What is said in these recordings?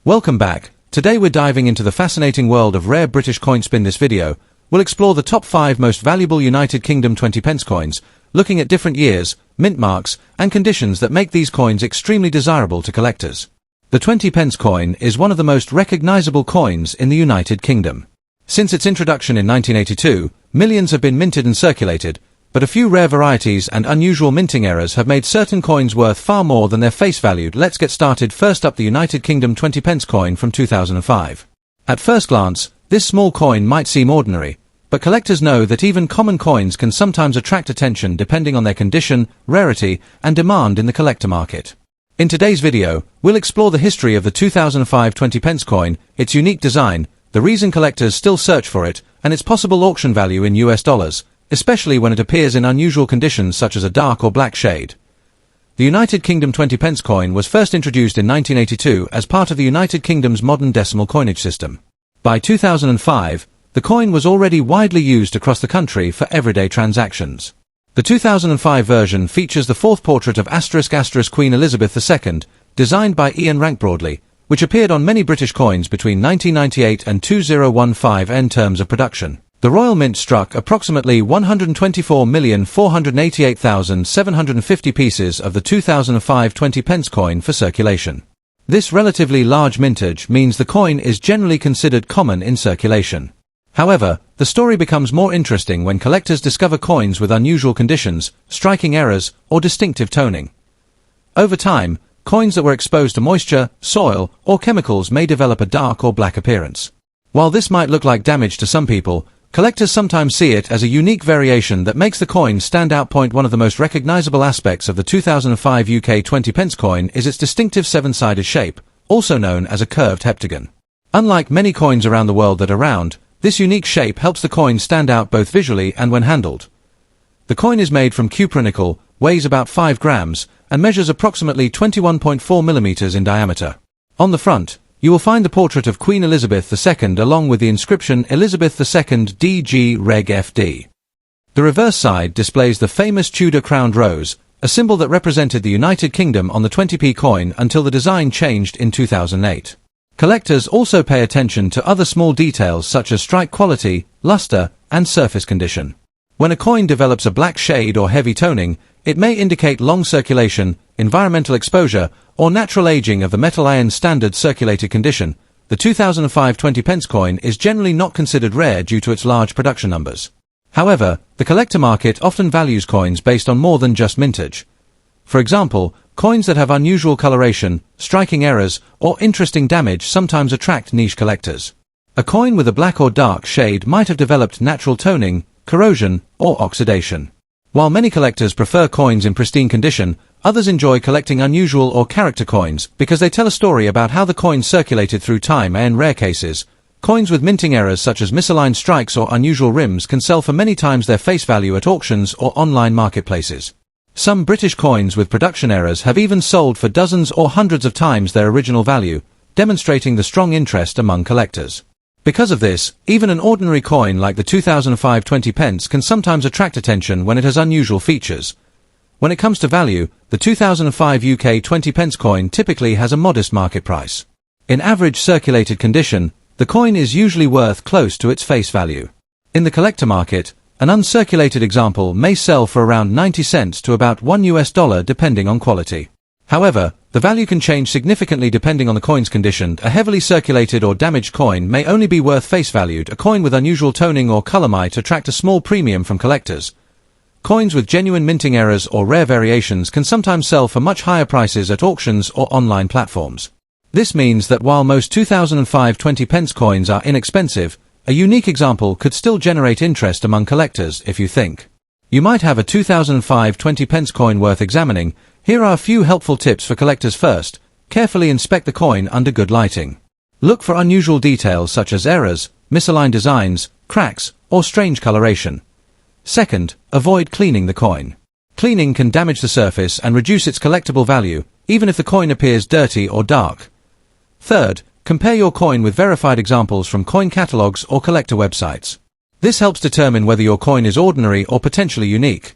Welcome back. Today we're diving into the fascinating world of rare British coins. In this video, we'll explore the top 5 most valuable United Kingdom 20 pence coins, looking at different years, mint marks, and conditions that make these coins extremely desirable to collectors. The 20 pence coin is one of the most recognizable coins in the United Kingdom. Since its introduction in 1982, millions have been minted and circulated, but a few rare varieties and unusual minting errors have made certain coins worth far more than their face value. Let's get started. First up, the United Kingdom 20 pence coin from 2005. At first glance, this small coin might seem ordinary, but collectors know that even common coins can sometimes attract attention depending on their condition, rarity, and demand in the collector market. In today's video, we'll explore the history of the 2005 20 pence coin, its unique design, the reason collectors still search for it, and its possible auction value in US dollars, especially when it appears in unusual conditions such as a dark or black shade. The United Kingdom 20 pence coin was first introduced in 1982 as part of the United Kingdom's modern decimal coinage system. By 2005, the coin was already widely used across the country for everyday transactions. The 2005 version features the fourth portrait of *** Queen Elizabeth II, designed by Ian Rank Broadley, which appeared on many British coins between 1998 and 2015. In terms of production, the Royal Mint struck approximately 124,488,750 pieces of the 2005 20 pence coin for circulation. This relatively large mintage means the coin is generally considered common in circulation. However, the story becomes more interesting when collectors discover coins with unusual conditions, striking errors, or distinctive toning. Over time, coins that were exposed to moisture, soil, or chemicals may develop a dark or black appearance. While this might look like damage to some people, collectors sometimes see it as a unique variation that makes the coin stand out. One of the most recognizable aspects of the 2005 UK 20 pence coin is its distinctive 7-sided shape, also known as a curved heptagon. Unlike many coins around the world that are round, this unique shape helps the coin stand out both visually and when handled. The coin is made from cupra nickel, weighs about 5 grams, and measures approximately 21.4 millimeters in diameter. On the front, you will find the portrait of Queen Elizabeth II along with the inscription Elizabeth II DG Reg FD. The reverse side displays the famous Tudor crowned rose, a symbol that represented the United Kingdom on the 20p coin until the design changed in 2008. Collectors also pay attention to other small details such as strike quality, luster, and surface condition. When a coin develops a black shade or heavy toning, it may indicate long circulation, environmental exposure, or natural aging of the metal iron. Standard circulated condition. The 2005 20 pence coin is generally not considered rare due to its large production numbers. However, the collector market often values coins based on more than just mintage. For example, coins that have unusual coloration, striking errors, or interesting damage sometimes attract niche collectors. A coin with a black or dark shade might have developed natural toning, corrosion, or oxidation. While many collectors prefer coins in pristine condition, others enjoy collecting unusual or character coins because they tell a story about how the coin circulated through time. In rare cases, coins with minting errors such as misaligned strikes or unusual rims can sell for many times their face value at auctions or online marketplaces. Some British coins with production errors have even sold for dozens or hundreds of times their original value, demonstrating the strong interest among collectors. Because of this, even an ordinary coin like the 2005 20 pence can sometimes attract attention when it has unusual features. When it comes to value, the 2005 UK 20 pence coin typically has a modest market price. In average circulated condition, the coin is usually worth close to its face value. In the collector market, an uncirculated example may sell for around 90 cents to about $1 depending on quality. However, the value can change significantly depending on the coin's condition. A heavily circulated or damaged coin may only be worth face valued. A coin with unusual toning or color might attract a small premium from collectors. Coins with genuine minting errors or rare variations can sometimes sell for much higher prices at auctions or online platforms. This means that while most 2005 20 pence coins are inexpensive, a unique example could still generate interest among collectors. If you think you might have a 2005 20 pence coin worth examining, here are a few helpful tips for collectors. First, carefully inspect the coin under good lighting. Look for unusual details such as errors, misaligned designs, cracks, or strange coloration. Second, avoid cleaning the coin. Cleaning can damage the surface and reduce its collectible value, even if the coin appears dirty or dark. Third, compare your coin with verified examples from coin catalogs or collector websites. This helps determine whether your coin is ordinary or potentially unique.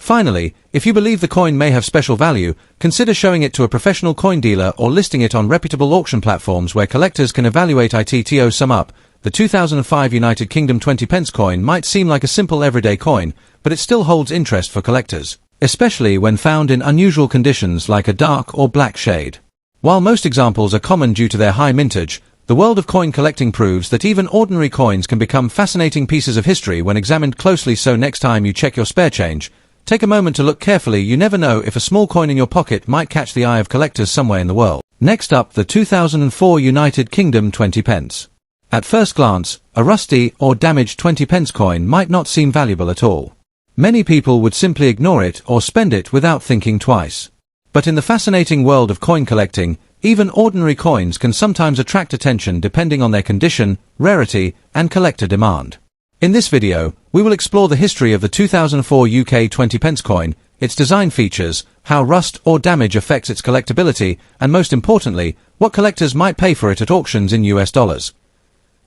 Finally, if you believe the coin may have special value, consider showing it to a professional coin dealer or listing it on reputable auction platforms where collectors can evaluate it. To sum up, the 2005 United Kingdom 20 pence coin might seem like a simple everyday coin, but it still holds interest for collectors, especially when found in unusual conditions like a dark or black shade. While most examples are common due to their high mintage, the world of coin collecting proves that even ordinary coins can become fascinating pieces of history when examined closely. So next time you check your spare change, take a moment to look carefully. You never know if a small coin in your pocket might catch the eye of collectors somewhere in the world. Next up, the 2004 United Kingdom 20 pence. At first glance, a rusty or damaged 20 pence coin might not seem valuable at all. Many people would simply ignore it or spend it without thinking twice. But in the fascinating world of coin collecting, even ordinary coins can sometimes attract attention depending on their condition, rarity, and collector demand. In this video, we will explore the history of the 2004 UK 20 pence coin, its design features, how rust or damage affects its collectability, and most importantly, what collectors might pay for it at auctions in US dollars.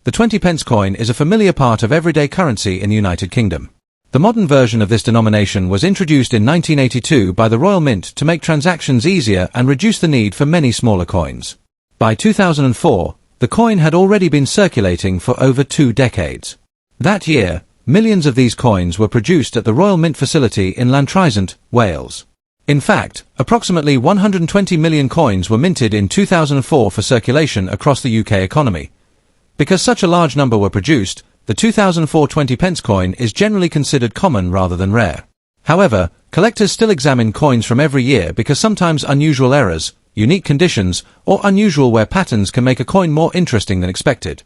The 20 pence coin is a familiar part of everyday currency in the United Kingdom. The modern version of this denomination was introduced in 1982 by the Royal Mint to make transactions easier and reduce the need for many smaller coins. By 2004, the coin had already been circulating for over 2 decades. That year, millions of these coins were produced at the Royal Mint facility in Llantrisant, Wales. In fact, approximately 120 million coins were minted in 2004 for circulation across the UK economy. Because such a large number were produced, the 2004 20 pence coin is generally considered common rather than rare. However, collectors still examine coins from every year because sometimes unusual errors, unique conditions, or unusual wear patterns can make a coin more interesting than expected.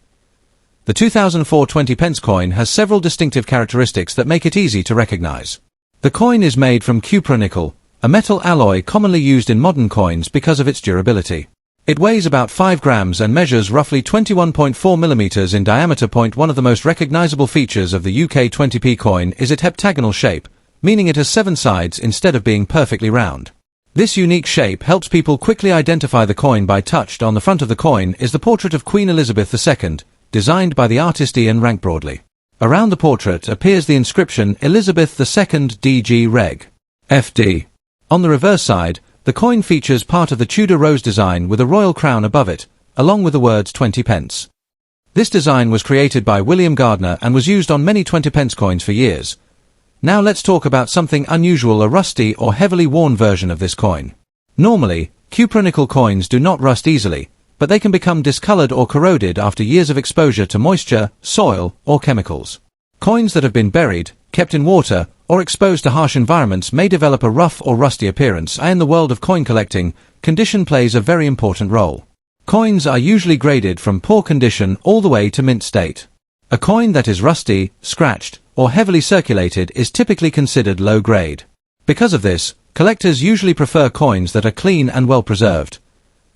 The 2004 20 pence coin has several distinctive characteristics that make it easy to recognize. The coin is made from cupronickel, a metal alloy commonly used in modern coins because of its durability. It weighs about 5 grams and measures roughly 21.4 millimeters in diameter. One of the most recognizable features of the UK 20p coin is its heptagonal shape, meaning it has 7 sides instead of being perfectly round. This unique shape helps people quickly identify the coin by touch. On the front of the coin is the portrait of Queen Elizabeth II, designed by the artist Ian Rank-Broadley. Around the portrait appears the inscription Elizabeth II DG Reg. FD. On the reverse side, the coin features part of the Tudor rose design with a royal crown above it, along with the words 20 pence. This design was created by William Gardner and was used on many 20 pence coins for years. Now let's talk about something unusual, a rusty or heavily worn version of this coin. Normally, cupronickel coins do not rust easily, but they can become discolored or corroded after years of exposure to moisture, soil, or chemicals. Coins that have been buried, kept in water, or exposed to harsh environments may develop a rough or rusty appearance. In the world of coin collecting, condition plays a very important role. Coins are usually graded from poor condition all the way to mint state. A coin that is rusty, scratched, or heavily circulated is typically considered low grade. Because of this, collectors usually prefer coins that are clean and well preserved.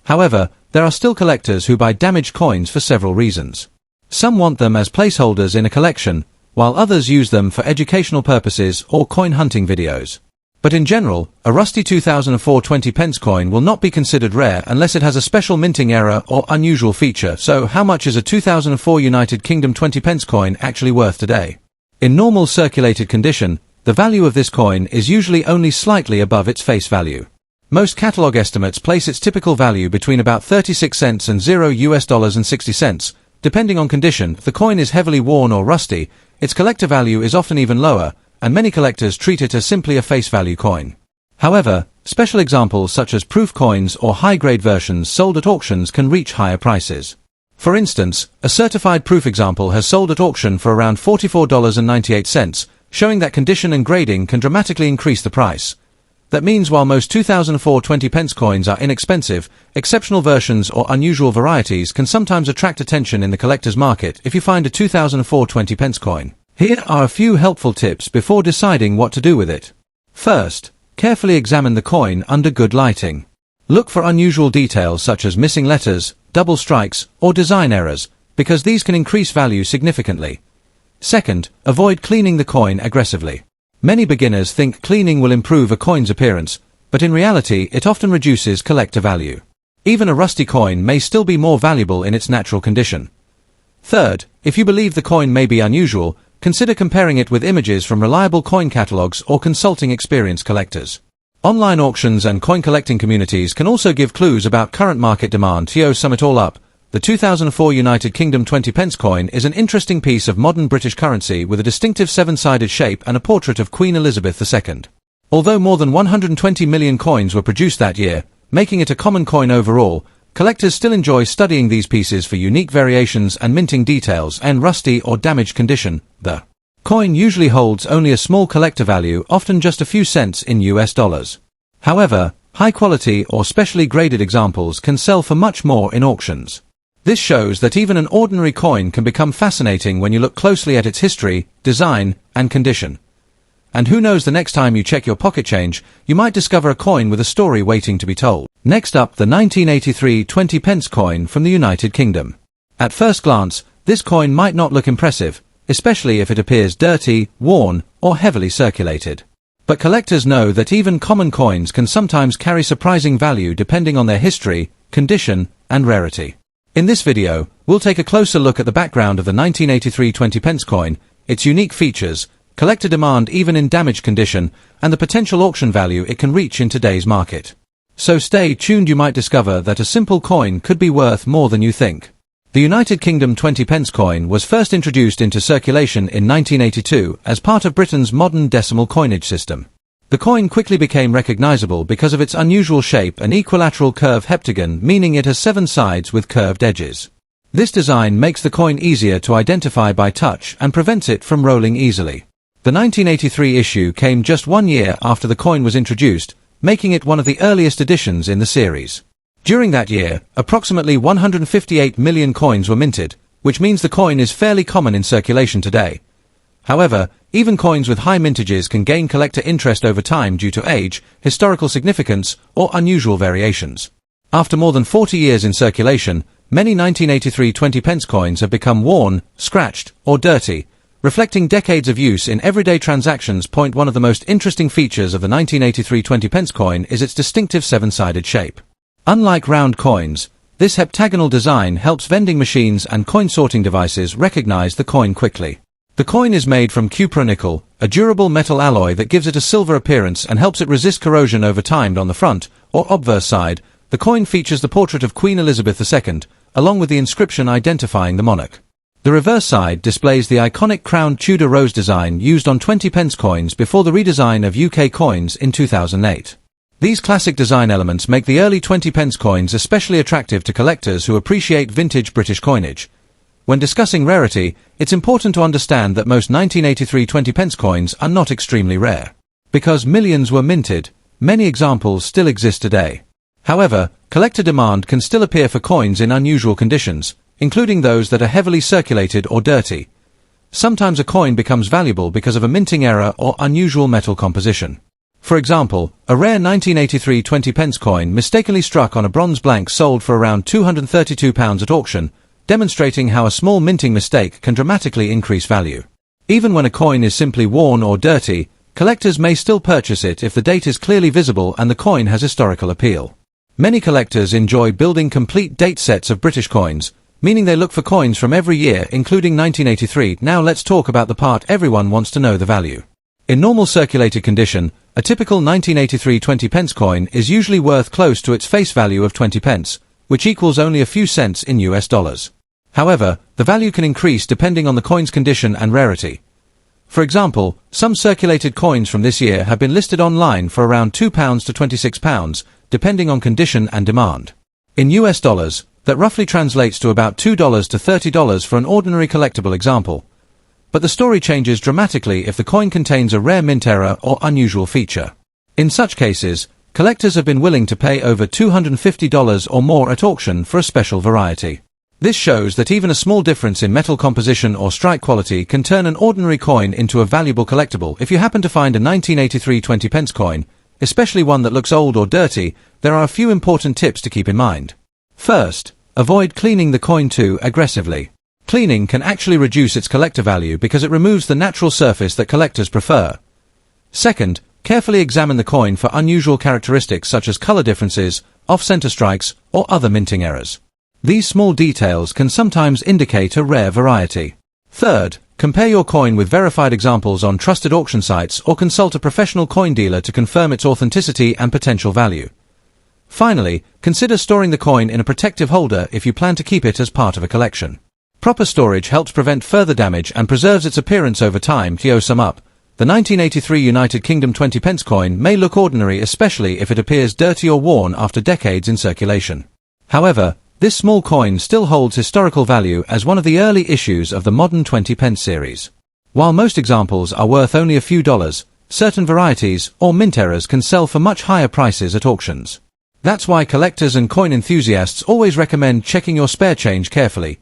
However, there are still collectors who buy damaged coins for several reasons. Some want them as placeholders in a collection, while others use them for educational purposes or coin hunting videos. But in general, a rusty 2004 20 pence coin will not be considered rare unless it has a special minting error or unusual feature. So how much is a 2004 United Kingdom 20 pence coin actually worth today? In normal circulated condition, the value of this coin is usually only slightly above its face value. Most catalog estimates place its typical value between about 36 cents and $0.60. Depending on condition, if the coin is heavily worn or rusty, its collector value is often even lower, and many collectors treat it as simply a face value coin. However, special examples such as proof coins or high-grade versions sold at auctions can reach higher prices. For instance, a certified proof example has sold at auction for around $44.98, showing that condition and grading can dramatically increase the price. That means while most 2004 20 pence coins are inexpensive, exceptional versions or unusual varieties can sometimes attract attention in the collector's market. If you find a 2004 20 pence coin, here are a few helpful tips before deciding what to do with it. First, carefully examine the coin under good lighting. Look for unusual details such as missing letters, double strikes, or design errors, because these can increase value significantly. Second, avoid cleaning the coin aggressively. Many beginners think cleaning will improve a coin's appearance, but in reality it often reduces collector value. Even a rusty coin may still be more valuable in its natural condition. Third, if you believe the coin may be unusual, consider comparing it with images from reliable coin catalogs or consulting experienced collectors. Online auctions and coin collecting communities can also give clues about current market demand. To sum it all up, the 2004 United Kingdom 20 pence coin is an interesting piece of modern British currency with a distinctive seven-sided shape and a portrait of Queen Elizabeth II. Although more than 120 million coins were produced that year, making it a common coin overall, collectors still enjoy studying these pieces for unique variations and minting details and rusty or damaged condition. The coin usually holds only a small collector value, often just a few cents in US dollars. However, high-quality or specially graded examples can sell for much more in auctions. This shows that even an ordinary coin can become fascinating when you look closely at its history, design, and condition. And who knows, the next time you check your pocket change, you might discover a coin with a story waiting to be told. Next up, the 1983 20 pence coin from the United Kingdom. At first glance, this coin might not look impressive, especially if it appears dirty, worn, or heavily circulated. But collectors know that even common coins can sometimes carry surprising value depending on their history, condition, and rarity. In this video, we'll take a closer look at the background of the 1983 20 pence coin, its unique features, collector demand even in damaged condition, and the potential auction value it can reach in today's market. So stay tuned, you might discover that a simple coin could be worth more than you think. The United Kingdom 20 pence coin was first introduced into circulation in 1982 as part of Britain's modern decimal coinage system. The coin quickly became recognizable because of its unusual shape and equilateral curve heptagon, meaning it has 7 sides with curved edges. This design makes the coin easier to identify by touch and prevents it from rolling easily. The 1983 issue came just 1 year after the coin was introduced, making it one of the earliest editions in the series. During that year, approximately 158 million coins were minted, which means the coin is fairly common in circulation today. However, even coins with high mintages can gain collector interest over time due to age, historical significance, or unusual variations. After more than 40 years in circulation, many 1983 20 pence coins have become worn, scratched, or dirty, reflecting decades of use in everyday transactions. One of the most interesting features of the 1983 20 pence coin is its distinctive 7-sided shape. Unlike round coins, this heptagonal design helps vending machines and coin sorting devices recognize the coin quickly. The coin is made from cupronickel, a durable metal alloy that gives it a silver appearance and helps it resist corrosion over time. On the front, or obverse side, the coin features the portrait of Queen Elizabeth II, along with the inscription identifying the monarch. The reverse side displays the iconic crowned Tudor rose design used on 20 pence coins before the redesign of UK coins in 2008. These classic design elements make the early 20 pence coins especially attractive to collectors who appreciate vintage British coinage. When discussing rarity, it's important to understand that most 1983 20 pence coins are not extremely rare. Because millions were minted, many examples still exist today. However, collector demand can still appear for coins in unusual conditions, including those that are heavily circulated or dirty. Sometimes a coin becomes valuable because of a minting error or unusual metal composition. For example, a rare 1983 20 pence coin mistakenly struck on a bronze blank sold for around £232 at auction, demonstrating how a small minting mistake can dramatically increase value. Even when a coin is simply worn or dirty, collectors may still purchase it if the date is clearly visible and the coin has historical appeal. Many collectors enjoy building complete date sets of British coins, meaning they look for coins from every year, including 1983. Now let's talk about the part everyone wants to know: the value. In normal circulated condition, a typical 1983 20 pence coin is usually worth close to its face value of 20 pence, which equals only a few cents in US dollars. However, the value can increase depending on the coin's condition and rarity. For example, some circulated coins from this year have been listed online for around £2 to £26, depending on condition and demand. In US dollars, that roughly translates to about $2 to $30 for an ordinary collectible example. But the story changes dramatically if the coin contains a rare mint error or unusual feature. In such cases, collectors have been willing to pay over $250 or more at auction for a special variety. This shows that even a small difference in metal composition or strike quality can turn an ordinary coin into a valuable collectible. If you happen to find a 1983 20 pence coin, especially one that looks old or dirty, there are a few important tips to keep in mind. First, avoid cleaning the coin too aggressively. Cleaning can actually reduce its collector value because it removes the natural surface that collectors prefer. Second, carefully examine the coin for unusual characteristics such as color differences, off-center strikes, or other minting errors. These small details can sometimes indicate a rare variety. Third, Compare your coin with verified examples on trusted auction sites or consult a professional coin dealer to confirm its authenticity and potential value. Finally, consider storing the coin in a protective holder if you plan to keep it as part of a collection. Proper storage helps prevent further damage and preserves its appearance over time. To sum up, the 1983 United Kingdom 20 pence coin may look ordinary, especially if it appears dirty or worn after decades in circulation. However, this small coin still holds historical value as one of the early issues of the modern 20 pence series. While most examples are worth only a few dollars, certain varieties or mint errors can sell for much higher prices at auctions. That's why collectors and coin enthusiasts always recommend checking your spare change carefully.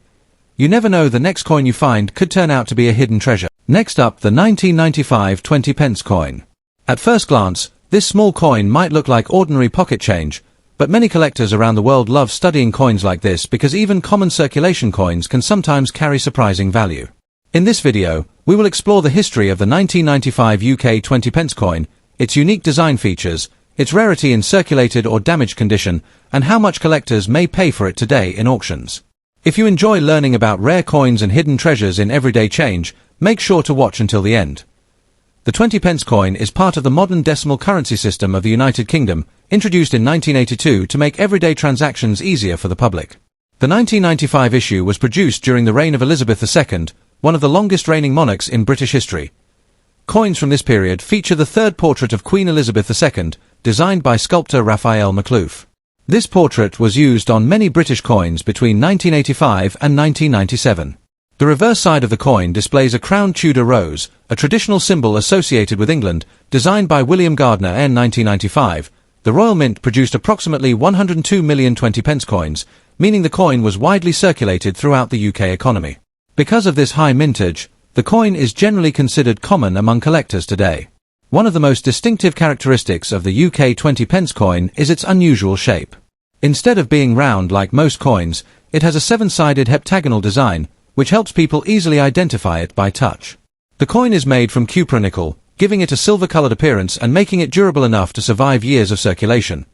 You never know, the next coin you find could turn out to be a hidden treasure. Next up, the 1995 20 pence coin. At first glance, this small coin might look like ordinary pocket change, but many collectors around the world love studying coins like this because even common circulation coins can sometimes carry surprising value. In this video, we will explore the history of the 1995 UK 20 pence coin, its unique design features, its rarity in circulated or damaged condition, and how much collectors may pay for it today in auctions. If you enjoy learning about rare coins and hidden treasures in everyday change, make sure to watch until the end. The 20 pence coin is part of the modern decimal currency system of the United Kingdom, introduced in 1982 to make everyday transactions easier for the public. The 1995 issue was produced during the reign of Elizabeth II, one of the longest reigning monarchs in British history. Coins from this period feature the third portrait of Queen Elizabeth II, designed by sculptor Raphael McLouth. This portrait was used on many British coins between 1985 and 1997. The reverse side of the coin displays a crowned Tudor rose, a traditional symbol associated with England, designed by William Gardner in 1995. The Royal Mint produced approximately 102 million 20 pence coins, meaning the coin was widely circulated throughout the UK economy. Because of this high mintage, the coin is generally considered common among collectors today. One of the most distinctive characteristics of the UK 20 pence coin is its unusual shape. Instead of being round like most coins, it has a seven-sided heptagonal design, which helps people easily identify it by touch. The coin is made from cupronickel, giving it a silver-colored appearance and making it durable enough to survive years of circulation.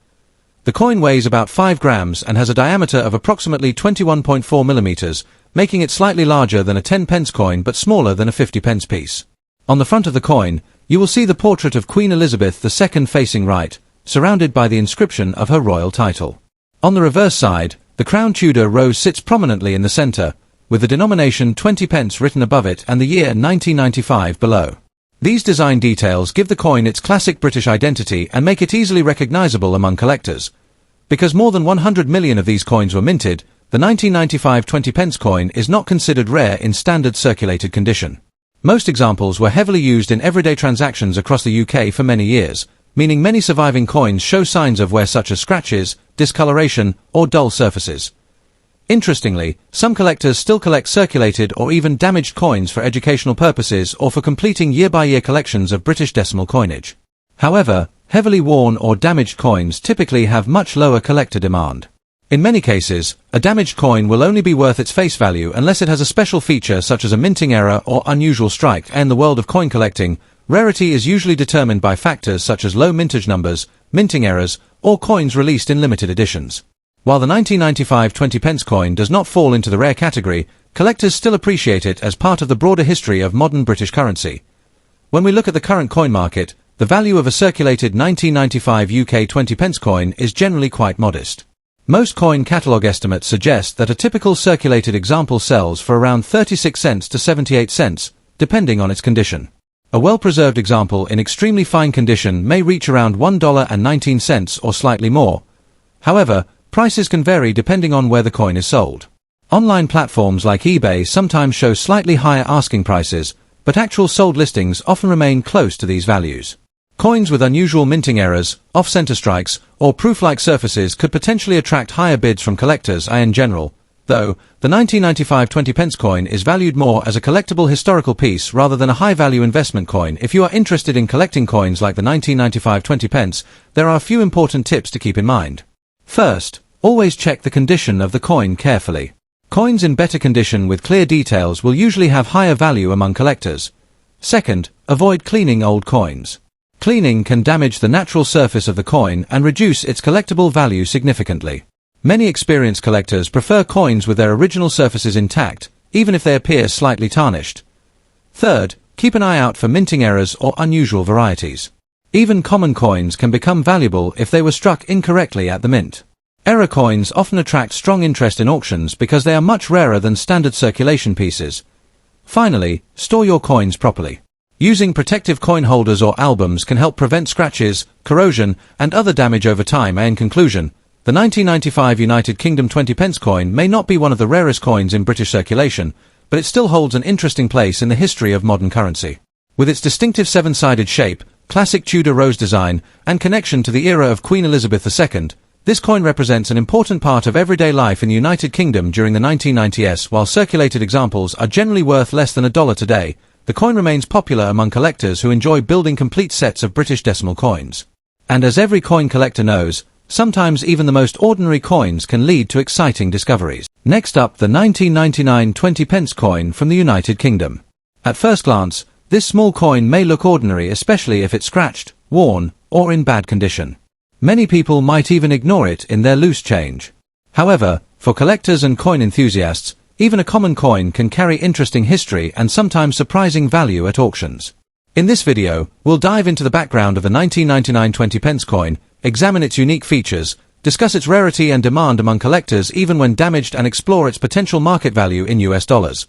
The coin weighs about 5 grams and has a diameter of approximately 21.4 millimeters, making it slightly larger than a 10 pence coin but smaller than a 50 pence piece. On the front of the coin, you will see the portrait of Queen Elizabeth II facing right, surrounded by the inscription of her royal title. On the reverse side, the crowned Tudor rose sits prominently in the center, with the denomination 20 pence written above it and the year 1995 below. These design details give the coin its classic British identity and make it easily recognizable among collectors. Because more than 100 million of these coins were minted, the 1995 20 pence coin is not considered rare in standard circulated condition. Most examples were heavily used in everyday transactions across the UK for many years, meaning many surviving coins show signs of wear such as scratches, discoloration, or dull surfaces. Interestingly, some collectors still collect circulated or even damaged coins for educational purposes or for completing year-by-year collections of British decimal coinage. However, heavily worn or damaged coins typically have much lower collector demand. In many cases, a damaged coin will only be worth its face value unless it has a special feature such as a minting error or unusual strike. In the world of coin collecting, rarity is usually determined by factors such as low mintage numbers, minting errors, or coins released in limited editions. While the 1995 20 pence coin does not fall into the rare category, collectors still appreciate it as part of the broader history of modern British currency. When we look at the current coin market, the value of a circulated 1995 UK 20 pence coin is generally quite modest. Most coin catalogue estimates suggest that a typical circulated example sells for around 36 cents to 78 cents, depending on its condition. A well-preserved example in extremely fine condition may reach around $1.19 or slightly more. However, prices can vary depending on where the coin is sold. Online platforms like eBay sometimes show slightly higher asking prices, but actual sold listings often remain close to these values. Coins with unusual minting errors, off-center strikes, or proof-like surfaces could potentially attract higher bids from collectors in general, though the 1995 20 pence coin is valued more as a collectible historical piece rather than a high-value investment coin. If you are interested in collecting coins like the 1995 20 pence, there are a few important tips to keep in mind. First, always check the condition of the coin carefully. Coins in better condition with clear details will usually have higher value among collectors. Second, avoid cleaning old coins. Cleaning can damage the natural surface of the coin and reduce its collectible value significantly. Many experienced collectors prefer coins with their original surfaces intact, even if they appear slightly tarnished. Third, keep an eye out for minting errors or unusual varieties. Even common coins can become valuable if they were struck incorrectly at the mint. Error coins often attract strong interest in auctions because they are much rarer than standard circulation pieces. Finally, store your coins properly. Using protective coin holders or albums can help prevent scratches, corrosion, and other damage over time. In conclusion, the 1995 United Kingdom 20 pence coin may not be one of the rarest coins in British circulation, but it still holds an interesting place in the history of modern currency. With its distinctive seven-sided shape, classic Tudor rose design, and connection to the era of Queen Elizabeth II, this coin represents an important part of everyday life in the United Kingdom during the 1990s. While circulated examples are generally worth less than $1 today, the coin remains popular among collectors who enjoy building complete sets of British decimal coins. And as every coin collector knows, sometimes even the most ordinary coins can lead to exciting discoveries. Next up, the 1999 20 pence coin from the United Kingdom. At first glance, this small coin may look ordinary, especially if it's scratched, worn, or in bad condition. Many people might even ignore it in their loose change. However, for collectors and coin enthusiasts, even a common coin can carry interesting history and sometimes surprising value at auctions. In this video, we'll dive into the background of the 1999 20 pence coin, examine its unique features, discuss its rarity and demand among collectors even when damaged, and explore its potential market value in US dollars.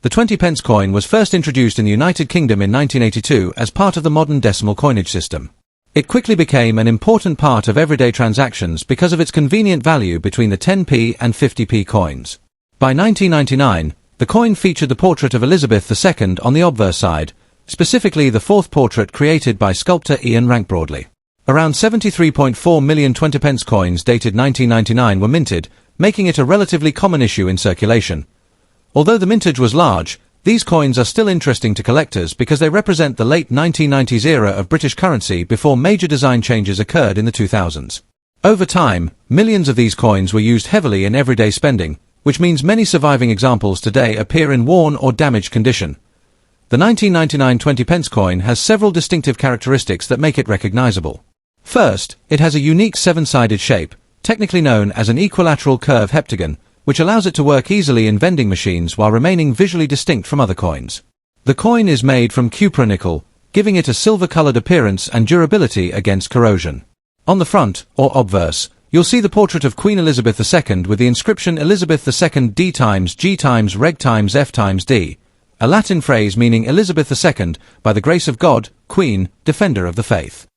The 20 pence coin was first introduced in the United Kingdom in 1982 as part of the modern decimal coinage system. It quickly became an important part of everyday transactions because of its convenient value between the 10p and 50p coins. By 1999, the coin featured the portrait of Elizabeth II on the obverse side, specifically the fourth portrait created by sculptor Ian Rank-Broadley. Around 73.4 million 20 pence coins dated 1999 were minted, making it a relatively common issue in circulation. Although the mintage was large, these coins are still interesting to collectors because they represent the late 1990s era of British currency before major design changes occurred in the 2000s. Over time, millions of these coins were used heavily in everyday spending, which means many surviving examples today appear in worn or damaged condition. The 1999 20 pence coin has several distinctive characteristics that make it recognizable. First, it has a unique seven-sided shape, technically known as an equilateral curve heptagon, which allows it to work easily in vending machines while remaining visually distinct from other coins. The coin is made from cupronickel, giving it a silver-colored appearance and durability against corrosion. On the front, or obverse, you'll see the portrait of Queen Elizabeth II with the inscription Elizabeth II D times G times Reg times F times D, a Latin phrase meaning Elizabeth II, by the grace of God, Queen, Defender of the Faith.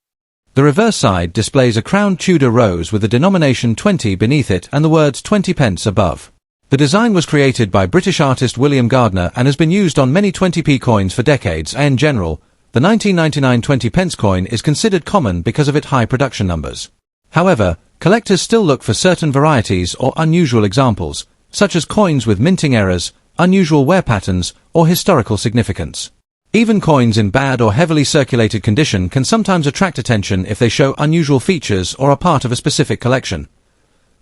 The reverse side displays a crowned Tudor rose with the denomination 20 beneath it and the words 20 pence above. The design was created by British artist William Gardner and has been used on many 20p coins for decades. In general, the 1999 20 pence coin is considered common because of its high production numbers. However, collectors still look for certain varieties or unusual examples, such as coins with minting errors, unusual wear patterns, or historical significance. Even coins in bad or heavily circulated condition can sometimes attract attention if they show unusual features or are part of a specific collection.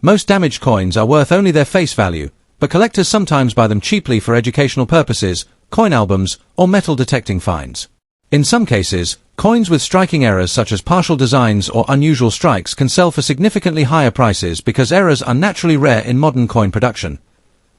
Most damaged coins are worth only their face value, but collectors sometimes buy them cheaply for educational purposes, coin albums, or metal detecting finds. In some cases, coins with striking errors such as partial designs or unusual strikes can sell for significantly higher prices because errors are naturally rare in modern coin production.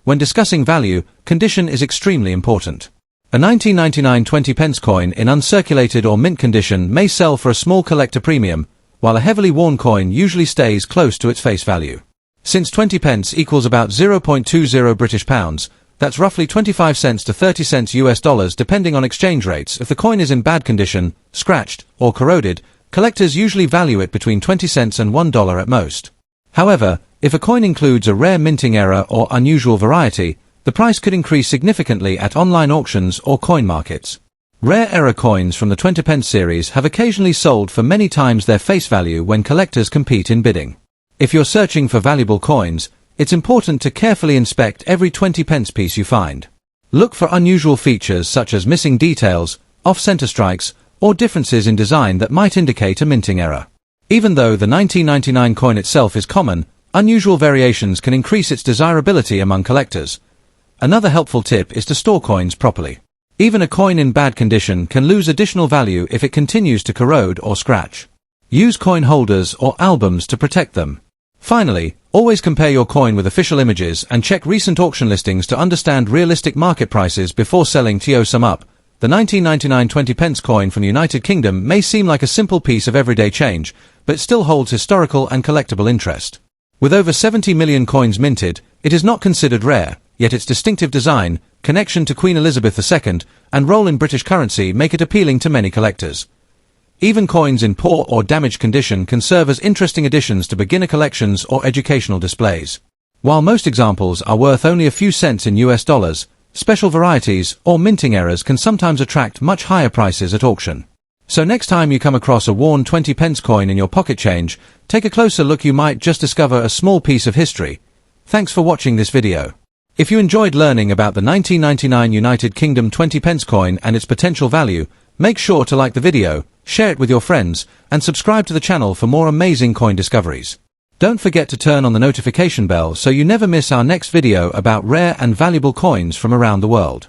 When discussing value, condition is extremely important. A 1999 20 pence coin in uncirculated or mint condition may sell for a small collector premium, while a heavily worn coin usually stays close to its face value. Since 20 pence equals about 0.20 British pounds, that's roughly 25 cents to 30 cents US dollars depending on exchange rates. If the coin is in bad condition, scratched, or corroded, collectors usually value it between 20 cents and $1 at most. However, if a coin includes a rare minting error or unusual variety, the price could increase significantly at online auctions or coin markets. Rare error coins from the 20 pence series have occasionally sold for many times their face value when collectors compete in bidding. If you're searching for valuable coins, it's important to carefully inspect every 20 pence piece you find. Look for unusual features such as missing details, off-center strikes, or differences in design that might indicate a minting error. Even though the 1999 coin itself is common, unusual variations can increase its desirability among collectors. Another helpful tip is to store coins properly. Even a coin in bad condition can lose additional value if it continues to corrode or scratch. Use coin holders or albums to protect them. Finally, always compare your coin with official images and check recent auction listings to understand realistic market prices before selling. To sum up, The 1999 20 pence coin from the United Kingdom may seem like a simple piece of everyday change, but it still holds historical and collectible interest. With over 70 million coins minted, it is not considered rare, yet its distinctive design, connection to Queen Elizabeth II, and role in British currency make it appealing to many collectors. Even coins in poor or damaged condition can serve as interesting additions to beginner collections or educational displays. While most examples are worth only a few cents in US dollars, special varieties or minting errors can sometimes attract much higher prices at auction. So next time you come across a worn 20 pence coin in your pocket change, take a closer look. You might just discover a small piece of history. Thanks for watching this video. If you enjoyed learning about the 1999 United Kingdom 20 pence coin and its potential value, make sure to like the video, share it with your friends, and subscribe to the channel for more amazing coin discoveries. Don't forget to turn on the notification bell so you never miss our next video about rare and valuable coins from around the world.